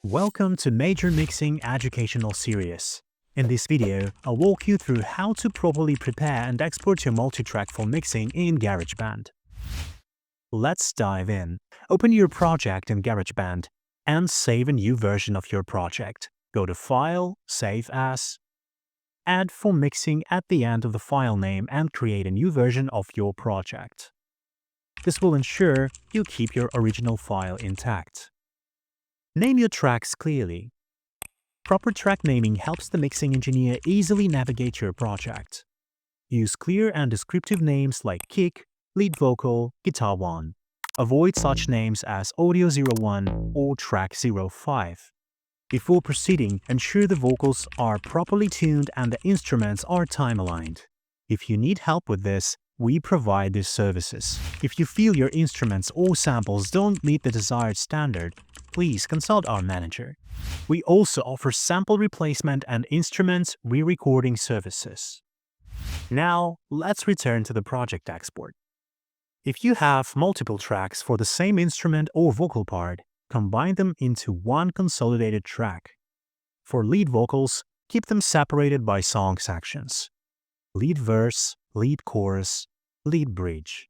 Welcome to Major Mixing Educational Series. In this video, I'll walk you through how to properly prepare and export your multitrack for mixing in GarageBand. Let's dive in. Open your project in GarageBand and save a new version of your project. Go to File, Save As, add for mixing at the end of the file name and create a new version of your project. This will ensure you keep your original file intact. Name your tracks clearly. Proper track naming helps the mixing engineer easily navigate your project. Use clear and descriptive names like kick, lead vocal, guitar 1. Avoid such names as audio 01 or track 05. Before proceeding, ensure the vocals are properly tuned and the instruments are time-aligned. If you need help with this, we provide these services. If you feel your instruments or samples don't meet the desired standard, please consult our manager. We also offer sample replacement and instruments re-recording services. Now, let's return to the project export. If you have multiple tracks for the same instrument or vocal part, combine them into one consolidated track. For lead vocals, keep them separated by song sections. Lead verse, lead chorus, lead bridge.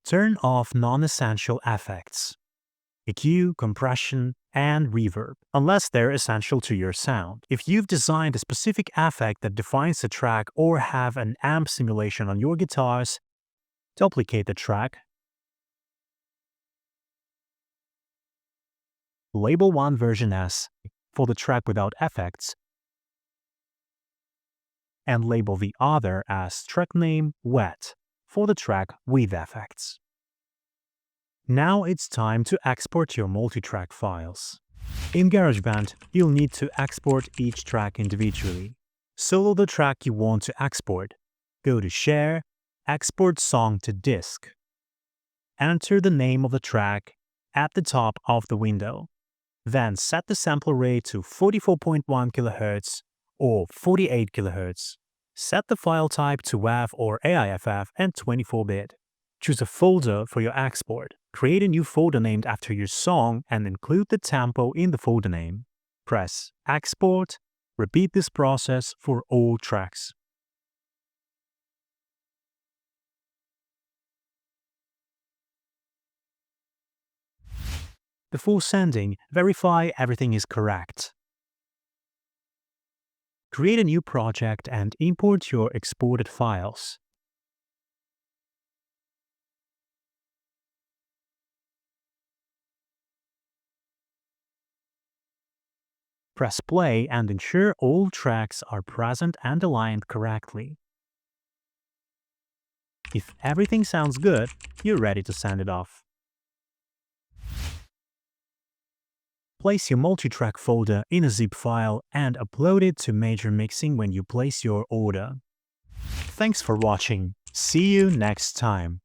Turn off non-essential effects, EQ, compression, and reverb, unless they're essential to your sound. If you've designed a specific effect that defines the track or have an amp simulation on your guitars, duplicate the track, label one version as for the track without effects, and label the other as track name wet for the track with effects. Now it's time to export your multitrack files. In GarageBand, you'll need to export each track individually. Solo the track you want to export. Go to Share, Export Song to Disk. Enter the name of the track at the top of the window. Then set the sample rate to 44.1 kHz or 48 kHz. Set the file type to WAV or AIFF and 24-bit. Choose a folder for your export. Create a new folder named after your song and include the tempo in the folder name. Press Export. Repeat this process for all tracks. Before sending, verify everything is correct. Create a new project and import your exported files. Press play and ensure all tracks are present and aligned correctly. If everything sounds good, you're ready to send it off. Place your multitrack folder in a zip file and upload it to Major Mixing when you place your order. Thanks for watching. See you next time.